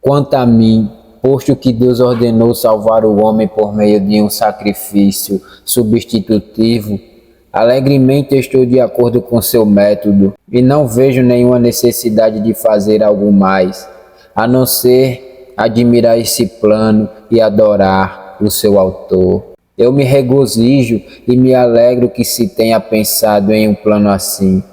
Quanto a mim, posto que Deus ordenou salvar o homem por meio de um sacrifício substitutivo, alegremente estou de acordo com seu método e não vejo nenhuma necessidade de fazer algo mais, a não ser admirar esse plano e adorar o seu autor. Eu me regozijo e me alegro que se tenha pensado em um plano assim,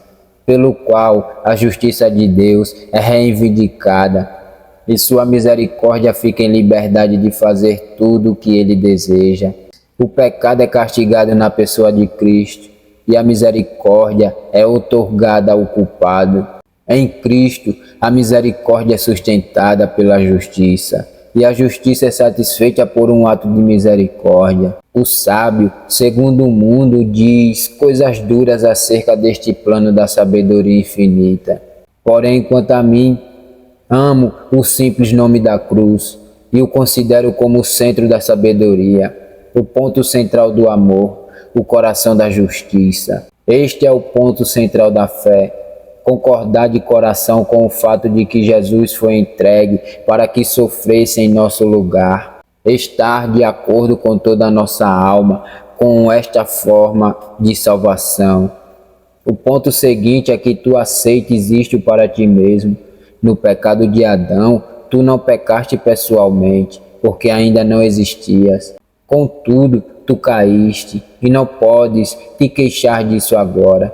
pelo qual a justiça de Deus é reivindicada e sua misericórdia fica em liberdade de fazer tudo o que ele deseja. O pecado é castigado na pessoa de Cristo e a misericórdia é outorgada ao culpado. Em Cristo, a misericórdia é sustentada pela justiça e a justiça é satisfeita por um ato de misericórdia. O sábio, segundo o mundo, diz coisas duras acerca deste plano da sabedoria infinita. Porém, quanto a mim, amo o simples nome da cruz e o considero como o centro da sabedoria, o ponto central do amor, o coração da justiça. Este é o ponto central da fé. Concordar de coração com o fato de que Jesus foi entregue para que sofresse em nosso lugar. Estar de acordo com toda a nossa alma com esta forma de salvação. O ponto seguinte é que tu aceites isto para ti mesmo. No pecado de Adão, tu não pecaste pessoalmente, porque ainda não existias. Contudo, tu caíste e não podes te queixar disso agora,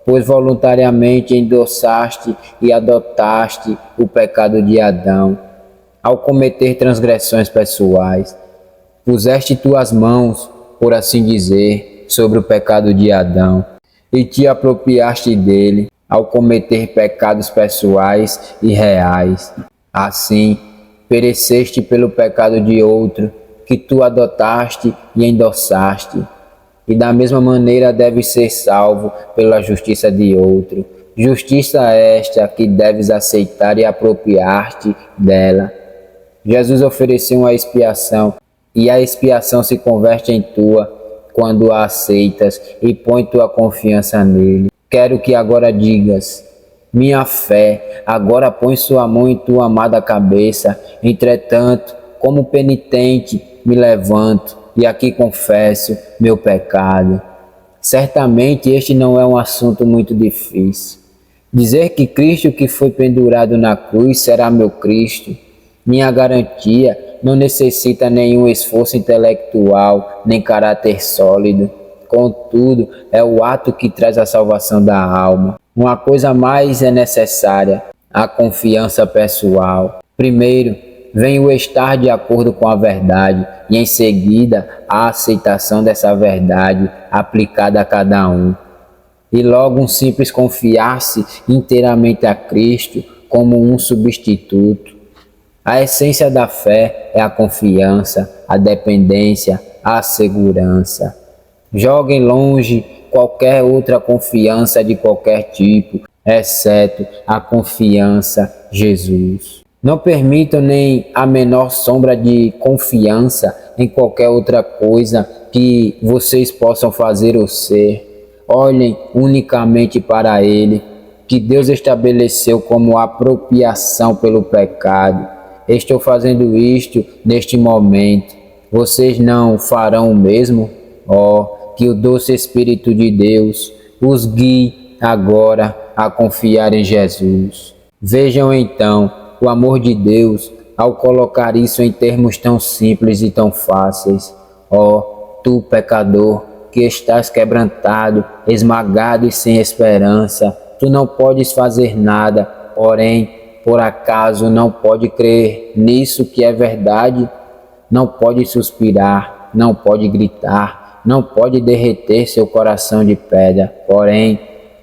pois voluntariamente endossaste e adotaste o pecado de Adão. Ao cometer transgressões pessoais, puseste tuas mãos, por assim dizer, sobre o pecado de Adão e te apropriaste dele ao cometer pecados pessoais e reais. Assim, pereceste pelo pecado de outro que tu adotaste e endossaste. E da mesma maneira deve ser salvo pela justiça de outro. Justiça esta que deves aceitar e apropriar-te dela. Jesus ofereceu uma expiação, e a expiação se converte em tua quando a aceitas e põe tua confiança nele. Quero que agora digas: minha fé agora põe sua mão em tua amada cabeça. Entretanto, como penitente, me levanto e aqui confesso meu pecado. Certamente este não é um assunto muito difícil. Dizer que Cristo que foi pendurado na cruz será meu Cristo, minha garantia, não necessita nenhum esforço intelectual, nem caráter sólido. Contudo, é o ato que traz a salvação da alma. Uma coisa mais é necessária: a confiança pessoal. Primeiro, vem o estar de acordo com a verdade e em seguida a aceitação dessa verdade aplicada a cada um. E logo um simples confiar-se inteiramente a Cristo como um substituto. A essência da fé é a confiança, a dependência, a segurança. Joguem longe qualquer outra confiança de qualquer tipo, exceto a confiança em Jesus. Não permitam nem a menor sombra de confiança em qualquer outra coisa que vocês possam fazer ou ser. Olhem unicamente para Ele, que Deus estabeleceu como apropriação pelo pecado. Estou fazendo isto neste momento. Vocês não farão o mesmo? Que o doce Espírito de Deus os guie agora a confiar em Jesus. Vejam então o amor de Deus ao colocar isso em termos tão simples e tão fáceis. Tu pecador, que estás quebrantado, esmagado e sem esperança, tu não podes fazer nada, porém, por acaso não pode crer nisso que é verdade? Não pode suspirar, não pode gritar, não pode derreter seu coração de pedra, porém,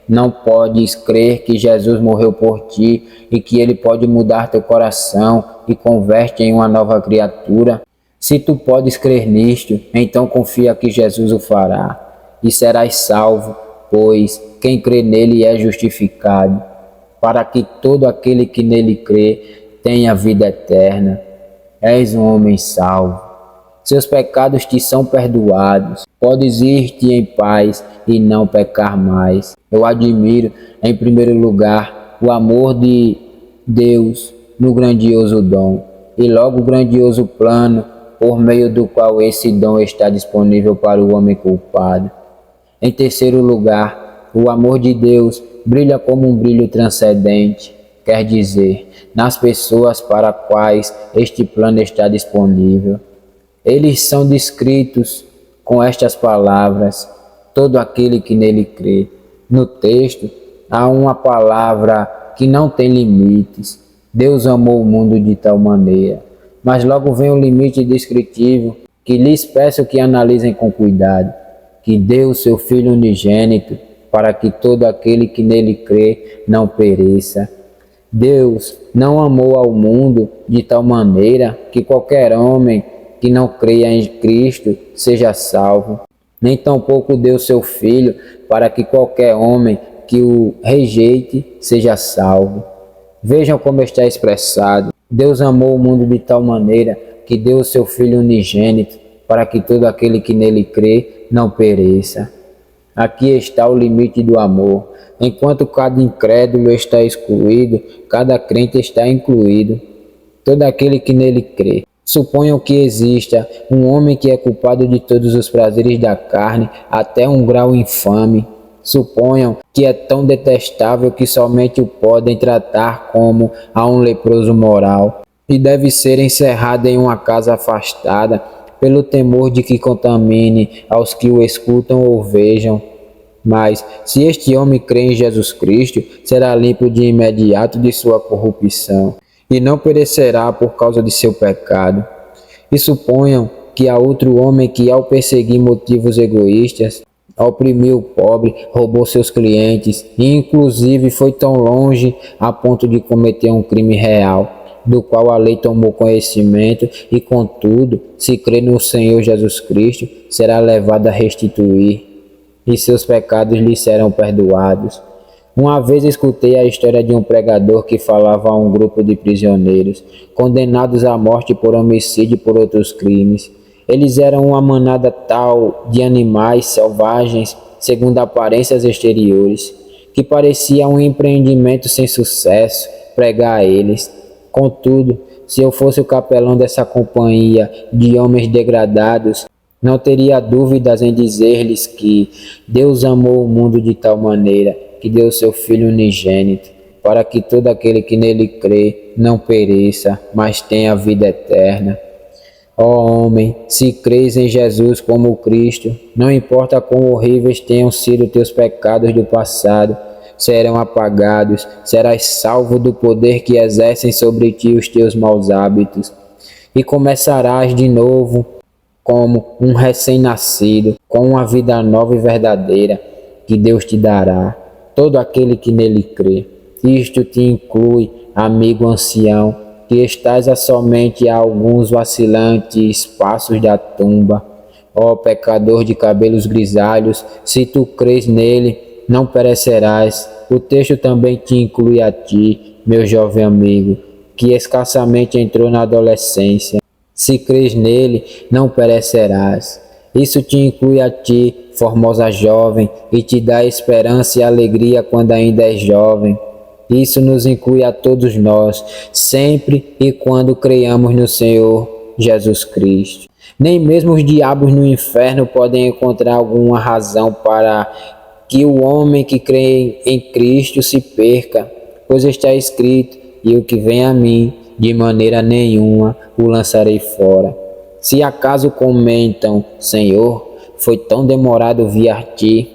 não podes crer que Jesus morreu por ti e que Ele pode mudar teu coração e converte em uma nova criatura? Se tu podes crer nisto, então confia que Jesus o fará e serás salvo, pois quem crê nele é justificado, para que todo aquele que nele crê tenha vida eterna. És um homem salvo. Seus pecados te são perdoados. Podes ir-te em paz e não pecar mais. Eu admiro, em primeiro lugar, o amor de Deus no grandioso dom e logo grandioso plano por meio do qual esse dom está disponível para o homem culpado. Em terceiro lugar, o amor de Deus brilha como um brilho transcendente, quer dizer, nas pessoas para quais este plano está disponível. Eles são descritos com estas palavras: todo aquele que nele crê. No texto, há uma palavra que não tem limites. Deus amou o mundo de tal maneira. Mas logo vem o limite descritivo que lhes peço que analisem com cuidado, que deu o seu Filho unigênito para que todo aquele que nele crê não pereça. Deus não amou ao mundo de tal maneira que qualquer homem que não creia em Cristo seja salvo, nem tampouco deu seu Filho para que qualquer homem que o rejeite seja salvo. Vejam como está expressado: Deus amou o mundo de tal maneira que deu o seu Filho unigênito para que todo aquele que nele crê não pereça. Aqui está o limite do amor. Enquanto cada incrédulo está excluído, cada crente está incluído. Todo aquele que nele crê. Suponham que exista um homem que é culpado de todos os prazeres da carne até um grau infame. Suponham que é tão detestável que somente o podem tratar como a um leproso moral e deve ser encerrado em uma casa afastada pelo temor de que contamine aos que o escutam ou vejam. Mas, se este homem crê em Jesus Cristo, será limpo de imediato de sua corrupção e não perecerá por causa de seu pecado. E suponham que há outro homem que, ao perseguir motivos egoístas, oprimiu o pobre, roubou seus clientes e inclusive foi tão longe a ponto de cometer um crime real, do qual a lei tomou conhecimento e, contudo, se crê no Senhor Jesus Cristo, será levado a restituir e seus pecados lhe serão perdoados. Uma vez escutei a história de um pregador que falava a um grupo de prisioneiros, condenados à morte por homicídio e por outros crimes. Eles eram uma manada tal de animais selvagens, segundo aparências exteriores, que parecia um empreendimento sem sucesso pregar a eles. Contudo, se eu fosse o capelão dessa companhia de homens degradados, não teria dúvidas em dizer-lhes que Deus amou o mundo de tal maneira que deu seu Filho unigênito, para que todo aquele que nele crê não pereça, mas tenha vida eterna. Ó homem, se crês em Jesus como Cristo, não importa quão horríveis tenham sido teus pecados do passado, serão apagados, serás salvo do poder que exercem sobre ti os teus maus hábitos, e começarás de novo como um recém-nascido, com uma vida nova e verdadeira que Deus te dará. Todo aquele que nele crê. Isto te inclui, amigo ancião, que estás a somente a alguns vacilantes passos da tumba. Ó pecador de cabelos grisalhos, se tu crês nele, não perecerás. O texto também te inclui a ti, meu jovem amigo, que escassamente entrou na adolescência. Se crês nele, não perecerás. Isso te inclui a ti, formosa jovem, e te dá esperança e alegria quando ainda és jovem. Isso nos inclui a todos nós, sempre e quando creiamos no Senhor Jesus Cristo. Nem mesmo os diabos no inferno podem encontrar alguma razão para que o homem que crê em Cristo se perca, pois está escrito: e o que vem a mim, de maneira nenhuma o lançarei fora. Se acaso comentam: Senhor, foi tão demorado vir a ti,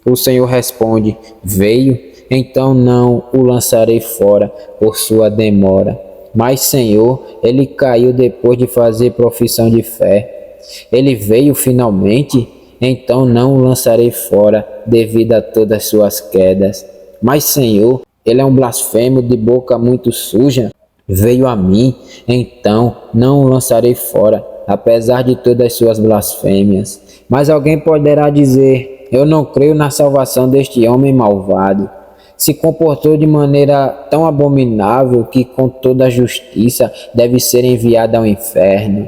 o Senhor responde: veio, então não o lançarei fora por sua demora. Mas, Senhor, ele caiu depois de fazer profissão de fé. Ele veio finalmente, então não o lançarei fora devido a todas as suas quedas. Mas, Senhor, ele é um blasfemo de boca muito suja. Veio a mim, então não o lançarei fora, apesar de todas as suas blasfêmias. Mas alguém poderá dizer: eu não creio na salvação deste homem malvado. Se comportou de maneira tão abominável que com toda a justiça deve ser enviado ao inferno.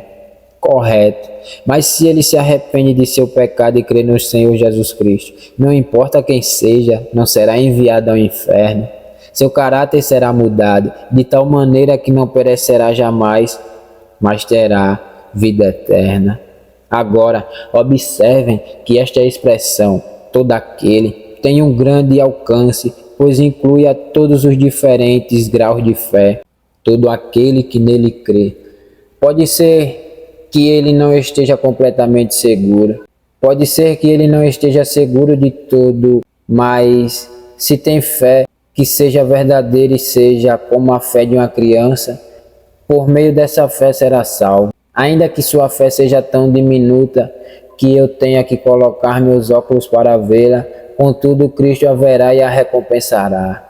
Correto. Mas se ele se arrepende de seu pecado e crê no Senhor Jesus Cristo, não importa quem seja, não será enviado ao inferno. Seu caráter será mudado, de tal maneira que não perecerá jamais, mas terá vida eterna. Agora, observem que esta expressão, todo aquele, tem um grande alcance, pois inclui a todos os diferentes graus de fé, todo aquele que nele crê. Pode ser que ele não esteja completamente seguro, pode ser que ele não esteja seguro de tudo, mas se tem fé que seja verdadeira e seja como a fé de uma criança, por meio dessa fé será salvo. Ainda que sua fé seja tão diminuta que eu tenha que colocar meus óculos para vê-la, contudo Cristo a verá e a recompensará.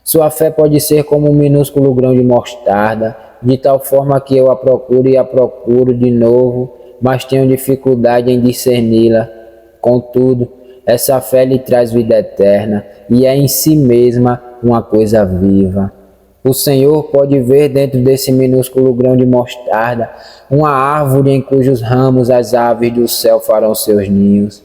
Sua fé pode ser como um minúsculo grão de mostarda, de tal forma que eu a procuro e a procuro de novo, mas tenho dificuldade em discerni-la. Contudo, essa fé lhe traz vida eterna e é em si mesma uma coisa viva. O Senhor pode ver dentro desse minúsculo grão de mostarda uma árvore em cujos ramos as aves do céu farão seus ninhos.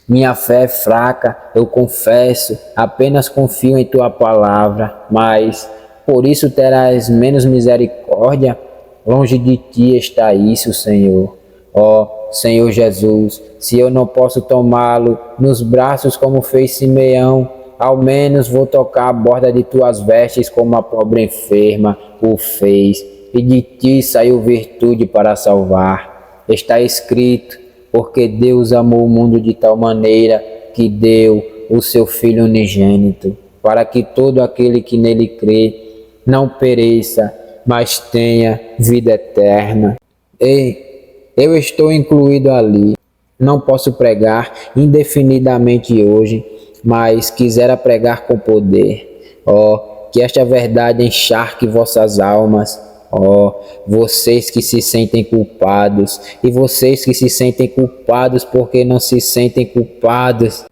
Minha fé é fraca, eu confesso, apenas confio em tua palavra, mas por isso terás menos misericórdia? Longe de ti está isso, Senhor. Ó Senhor Jesus, se eu não posso tomá-lo nos braços como fez Simeão, ao menos vou tocar a borda de tuas vestes como a pobre enferma o fez, e de ti saiu virtude para salvar. Está escrito, porque Deus amou o mundo de tal maneira que deu o seu Filho unigênito, para que todo aquele que nele crê não pereça, mas tenha vida eterna. Ei, eu estou incluído ali. Não posso pregar indefinidamente hoje, mas quisera pregar com poder. Que esta verdade encharque vossas almas. Vocês que se sentem culpados, e vocês que se sentem culpados porque não se sentem culpados.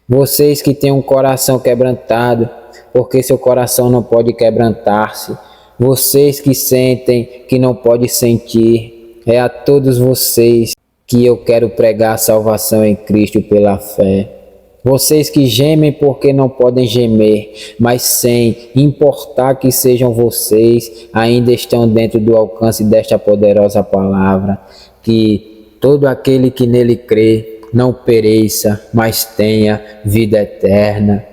Vocês que têm um coração quebrantado, porque seu coração não pode quebrantar-se. Vocês que sentem que não pode sentir. É a todos vocês que eu quero pregar a salvação em Cristo pela fé. Vocês que gemem porque não podem gemer, mas sem importar que sejam vocês, ainda estão dentro do alcance desta poderosa palavra, que todo aquele que nele crê não pereça, mas tenha vida eterna.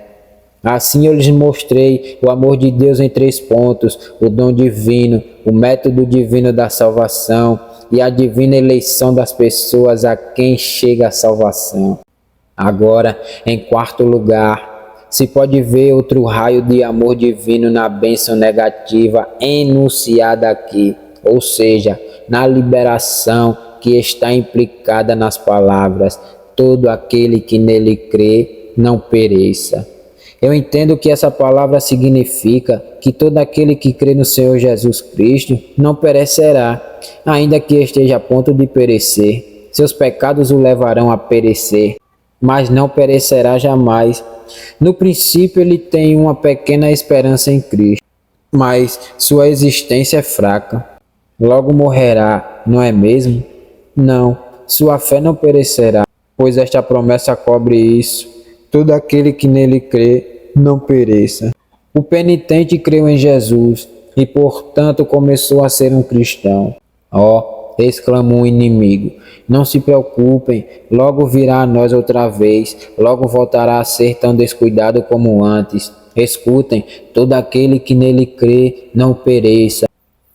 Assim eu lhes mostrei o amor de Deus em 3 pontos, o dom divino, o método divino da salvação e a divina eleição das pessoas a quem chega a salvação. Agora, em 4º lugar, se pode ver outro raio de amor divino na bênção negativa enunciada aqui, ou seja, na liberação que está implicada nas palavras, todo aquele que nele crê não pereça. Eu entendo que essa palavra significa que todo aquele que crê no Senhor Jesus Cristo não perecerá, ainda que esteja a ponto de perecer. Seus pecados o levarão a perecer, mas não perecerá jamais. No princípio ele tem uma pequena esperança em Cristo, mas sua existência é fraca. Logo morrerá, não é mesmo? Não, sua fé não perecerá, pois esta promessa cobre isso. Todo aquele que nele crê não pereça. O penitente creu em Jesus e, portanto, começou a ser um cristão. Exclamou o inimigo, não se preocupem, logo virá a nós outra vez, logo voltará a ser tão descuidado como antes. Escutem, todo aquele que nele crê não pereça,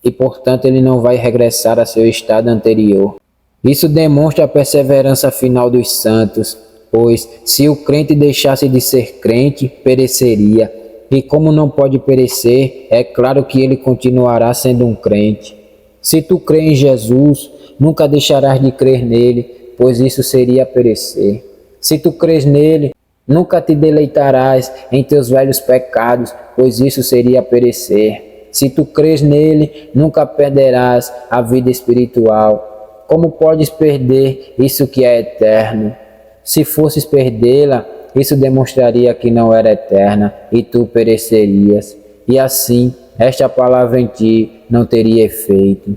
e portanto ele não vai regressar a seu estado anterior. Isso demonstra a perseverança final dos santos, pois se o crente deixasse de ser crente, pereceria, e como não pode perecer, é claro que ele continuará sendo um crente. Se tu crê em Jesus, nunca deixarás de crer nele, pois isso seria perecer. Se tu crês nele, nunca te deleitarás em teus velhos pecados, pois isso seria perecer. Se tu crês nele, nunca perderás a vida espiritual. Como podes perder isso que é eterno? Se fosses perdê-la, isso demonstraria que não era eterna e tu perecerias. E assim, esta palavra em ti não teria efeito.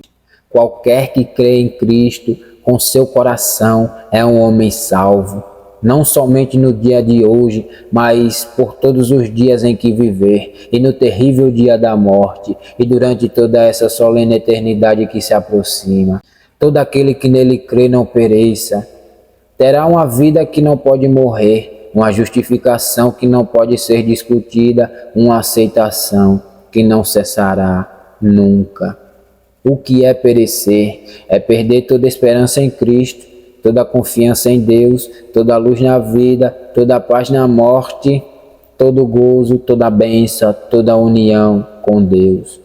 Qualquer que crê em Cristo com seu coração é um homem salvo. não somente no dia de hoje, mas por todos os dias em que viver, e no terrível dia da morte, e durante toda essa solene eternidade que se aproxima. Todo aquele que nele crê não pereça, terá uma vida que não pode morrer, uma justificação que não pode ser discutida, uma aceitação que não cessará nunca. O que é perecer? É perder toda esperança em Cristo, toda confiança em Deus, toda luz na vida, toda paz na morte, todo gozo, toda bênção, toda união com Deus.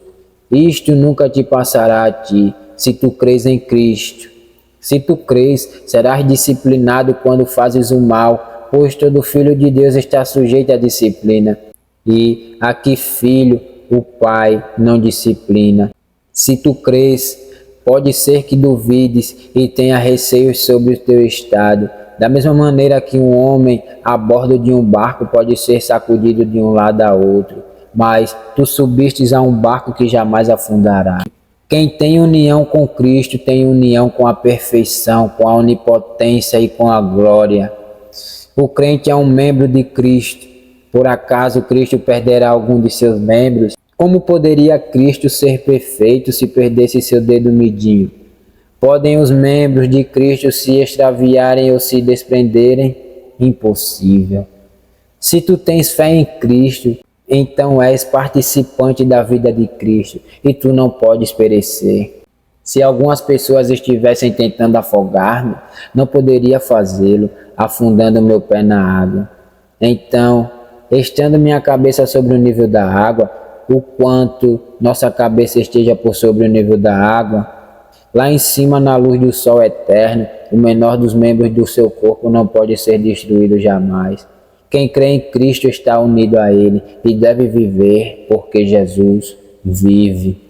Isto nunca te passará a ti, se tu crês em Cristo. Se tu crês, serás disciplinado quando fazes o mal, pois todo filho de Deus está sujeito à disciplina. E a que filho o Pai não disciplina? Se tu crês, pode ser que duvides e tenha receios sobre o teu estado. Da mesma maneira que um homem a bordo de um barco pode ser sacudido de um lado a outro, mas tu subistes a um barco que jamais afundará. Quem tem união com Cristo tem união com a perfeição, com a onipotência e com a glória. O crente é um membro de Cristo. Por acaso Cristo perderá algum de seus membros? Como poderia Cristo ser perfeito se perdesse seu dedo midinho? Podem os membros de Cristo se extraviarem ou se desprenderem? Impossível. Se tu tens fé em Cristo, então és participante da vida de Cristo e tu não podes perecer. Se algumas pessoas estivessem tentando afogar-me, não poderia fazê-lo, afundando meu pé na água. Então, estando minha cabeça sobre o nível da água, o quanto nossa cabeça esteja por sobre o nível da água, lá em cima na luz do sol eterno, o menor dos membros do seu corpo não pode ser destruído jamais. Quem crê em Cristo está unido a Ele e deve viver porque Jesus vive.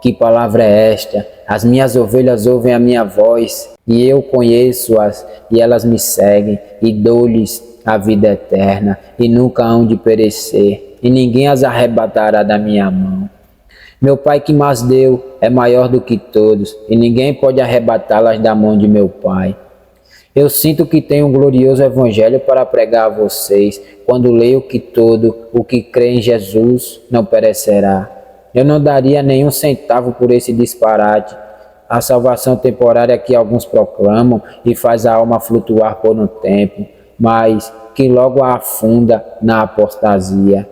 Que palavra é esta? As minhas ovelhas ouvem a minha voz e eu conheço-as e elas me seguem e dou-lhes a vida eterna e nunca hão de perecer e ninguém as arrebatará da minha mão. Meu Pai que mas deu é maior do que todos e ninguém pode arrebatá-las da mão de meu Pai. Eu sinto que tenho um glorioso evangelho para pregar a vocês, quando leio que todo o que crê em Jesus não perecerá. Eu não daria nenhum centavo por esse disparate. A salvação temporária que alguns proclamam e faz a alma flutuar por um tempo, mas que logo a afunda na apostasia.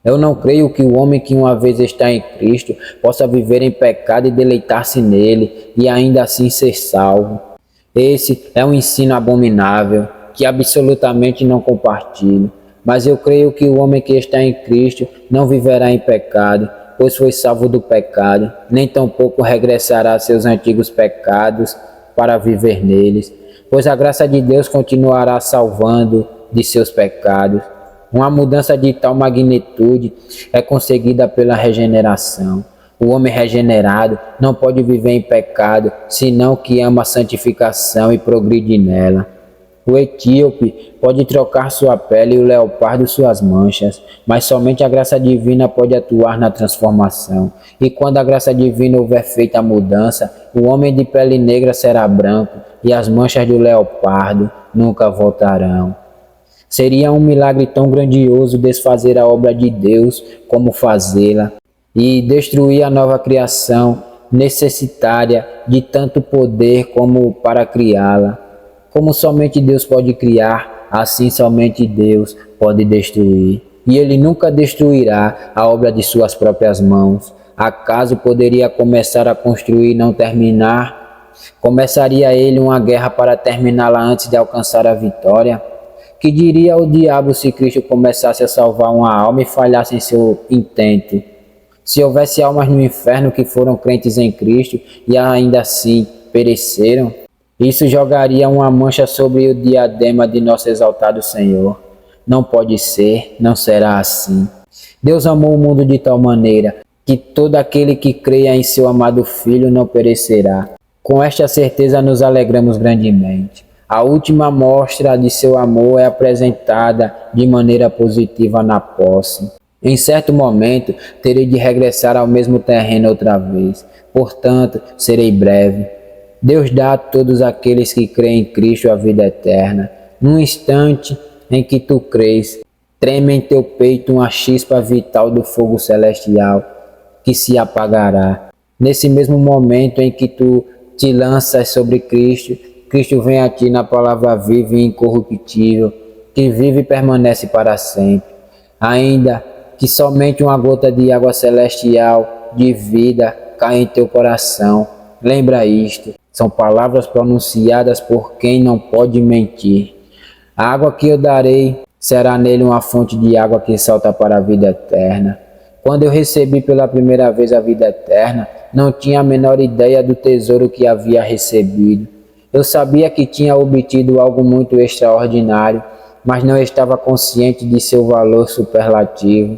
Eu não creio que o homem que uma vez está em Cristo possa viver em pecado e deleitar-se nele e ainda assim ser salvo. Esse é um ensino abominável, que absolutamente não compartilho. Mas eu creio que o homem que está em Cristo não viverá em pecado, pois foi salvo do pecado, nem tampouco regressará a seus antigos pecados para viver neles, pois a graça de Deus continuará salvando de seus pecados. Uma mudança de tal magnitude é conseguida pela regeneração. O homem regenerado não pode viver em pecado, senão que ama a santificação e progride nela. O etíope pode trocar sua pele e o leopardo suas manchas, mas somente a graça divina pode atuar na transformação. E quando a graça divina houver feito a mudança, o homem de pele negra será branco e as manchas do leopardo nunca voltarão. Seria um milagre tão grandioso desfazer a obra de Deus como fazê-la, e destruir a nova criação necessitária de tanto poder como para criá-la. Como somente Deus pode criar, assim somente Deus pode destruir. E Ele nunca destruirá a obra de suas próprias mãos. Acaso poderia começar a construir e não terminar? Começaria Ele uma guerra para terminá-la antes de alcançar a vitória? Que diria o diabo se Cristo começasse a salvar uma alma e falhasse em seu intento? Se houvesse almas no inferno que foram crentes em Cristo e ainda assim pereceram, isso jogaria uma mancha sobre o diadema de nosso exaltado Senhor. Não pode ser, não será assim. Deus amou o mundo de tal maneira que todo aquele que creia em seu amado Filho não perecerá. Com esta certeza nos alegramos grandemente. A última mostra de seu amor é apresentada de maneira positiva na posse. Em certo momento, terei de regressar ao mesmo terreno outra vez. Portanto, serei breve. Deus dá a todos aqueles que creem em Cristo a vida eterna. Num instante em que tu crês, treme em teu peito uma chispa vital do fogo celestial, que se apagará. Nesse mesmo momento em que tu te lanças sobre Cristo, Cristo vem a ti na palavra viva e incorruptível, que vive e permanece para sempre. Ainda que somente uma gota de água celestial, de vida, caia em teu coração, lembra isto, são palavras pronunciadas por quem não pode mentir. A água que eu darei será nele uma fonte de água que salta para a vida eterna. Quando eu recebi pela primeira vez a vida eterna, não tinha a menor ideia do tesouro que havia recebido. Eu sabia que tinha obtido algo muito extraordinário, mas não estava consciente de seu valor superlativo.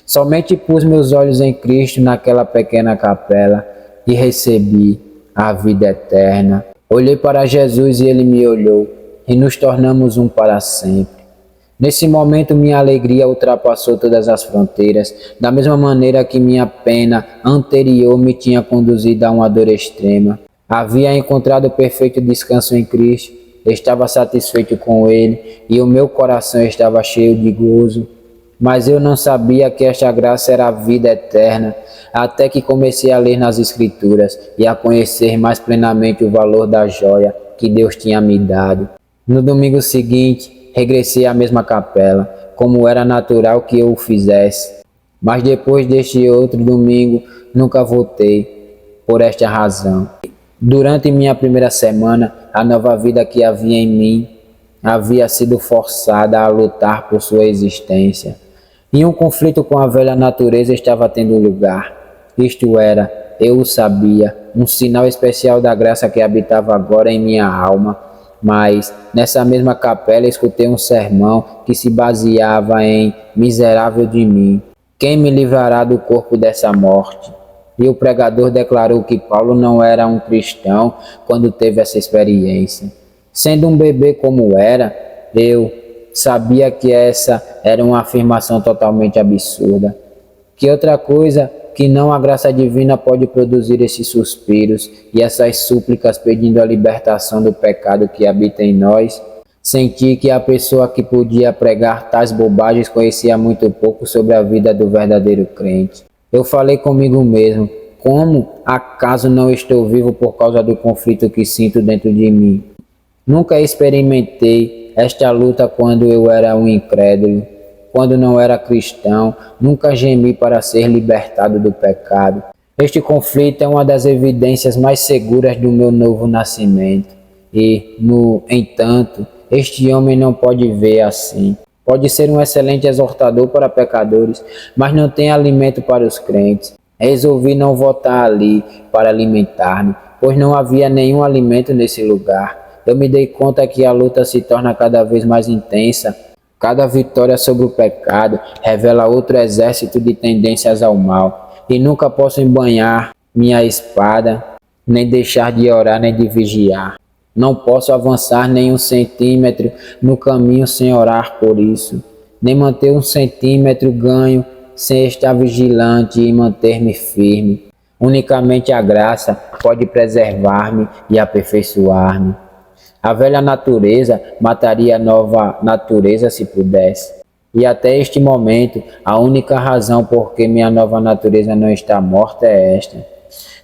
Somente pus meus olhos em Cristo naquela pequena capela e recebi a vida eterna. Olhei para Jesus e ele me olhou, e nos tornamos um para sempre. Nesse momento minha alegria ultrapassou todas as fronteiras, da mesma maneira que minha pena anterior me tinha conduzido a uma dor extrema. Havia encontrado perfeito descanso em Cristo, estava satisfeito com Ele e o meu coração estava cheio de gozo. Mas eu não sabia que esta graça era a vida eterna, até que comecei a ler nas Escrituras e a conhecer mais plenamente o valor da joia que Deus tinha me dado. No domingo seguinte, regressei à mesma capela, como era natural que eu o fizesse. Mas depois deste outro domingo, nunca voltei, por esta razão. Durante minha primeira semana, a nova vida que havia em mim havia sido forçada a lutar por sua existência. E um conflito com a velha natureza estava tendo lugar. Isto era, eu o sabia, um sinal especial da graça que habitava agora em minha alma. Mas, nessa mesma capela, escutei um sermão que se baseava em miserável de mim. Quem me livrará do corpo dessa morte? E o pregador declarou que Paulo não era um cristão quando teve essa experiência. Sendo um bebê como era, eu sabia que essa era uma afirmação totalmente absurda. Que outra coisa que não a graça divina pode produzir esses suspiros e essas súplicas pedindo a libertação do pecado que habita em nós? Senti que a pessoa que podia pregar tais bobagens conhecia muito pouco sobre a vida do verdadeiro crente. Eu falei comigo mesmo, como acaso não estou vivo por causa do conflito que sinto dentro de mim? Nunca experimentei esta luta quando eu era um incrédulo. Quando não era cristão, nunca gemi para ser libertado do pecado. Este conflito é uma das evidências mais seguras do meu novo nascimento. E, no entanto, este homem não pode ver assim. Pode ser um excelente exortador para pecadores, mas não tem alimento para os crentes. Resolvi não voltar ali para alimentar-me, pois não havia nenhum alimento nesse lugar. Eu me dei conta que a luta se torna cada vez mais intensa. Cada vitória sobre o pecado revela outro exército de tendências ao mal, e nunca posso embanhar minha espada, nem deixar de orar nem de vigiar. Não posso avançar nem um centímetro no caminho sem orar por isso, nem manter um centímetro ganho sem estar vigilante e manter-me firme. Unicamente a graça pode preservar-me e aperfeiçoar-me. A velha natureza mataria a nova natureza se pudesse. E até este momento, a única razão por que minha nova natureza não está morta é esta: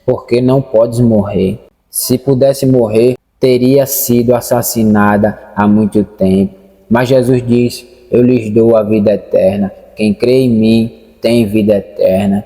porque não podes morrer. Se pudesse morrer, teria sido assassinada há muito tempo. Mas Jesus disse: eu lhes dou a vida eterna. Quem crê em mim tem vida eterna.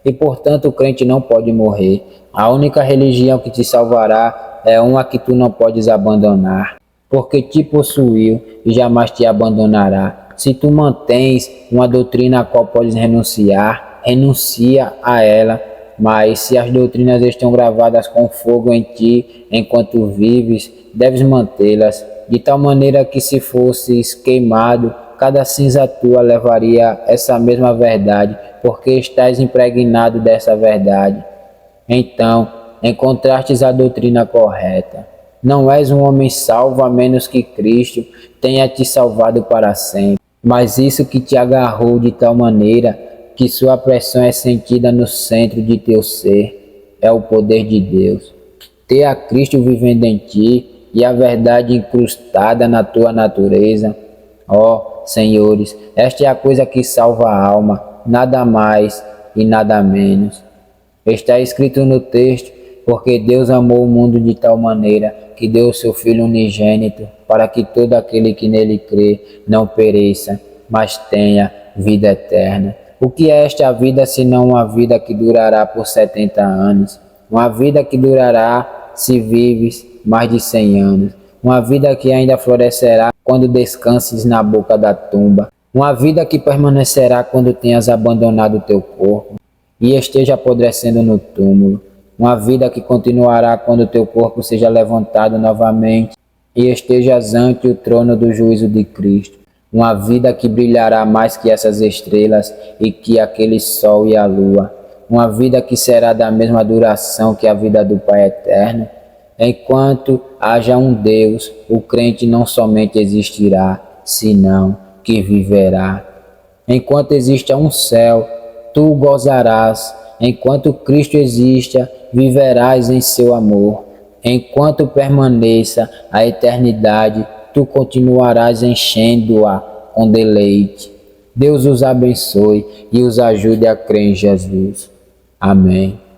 E portanto o crente não pode morrer. A única religião que te salvará é uma que tu não podes abandonar, porque te possuiu e jamais te abandonará. Se tu mantens uma doutrina a qual podes renunciar, renuncia a ela. Mas se as doutrinas estão gravadas com fogo em ti enquanto vives, deves mantê-las, de tal maneira que se fosses queimado, cada cinza tua levaria essa mesma verdade, porque estás impregnado dessa verdade. Então, encontrastes a doutrina correta. Não és um homem salvo a menos que Cristo tenha te salvado para sempre. Mas isso que te agarrou de tal maneira que sua pressão é sentida no centro de teu ser, é o poder de Deus. Ter a Cristo vivendo em ti e a verdade incrustada na tua natureza. Ó, senhores, esta é a coisa que salva a alma, nada mais e nada menos. Está escrito no texto: porque Deus amou o mundo de tal maneira que deu o seu Filho unigênito, para que todo aquele que nele crê não pereça, mas tenha vida eterna. O que é esta vida senão uma vida que durará por 70 anos? Uma vida que durará se vives mais de 100 anos. Uma vida que ainda florescerá quando descanses na boca da tumba. Uma vida que permanecerá quando tenhas abandonado o teu corpo e esteja apodrecendo no túmulo. Uma vida que continuará quando teu corpo seja levantado novamente e estejas ante o trono do juízo de Cristo. Uma vida que brilhará mais que essas estrelas e que aquele sol e a lua. Uma vida que será da mesma duração que a vida do Pai eterno. Enquanto haja um Deus, o crente não somente existirá, senão que viverá. Enquanto exista um céu, tu gozarás. Enquanto Cristo exista, viverás em seu amor. Enquanto permaneça a eternidade, tu continuarás enchendo-a com deleite. Deus os abençoe e os ajude a crer em Jesus. Amém.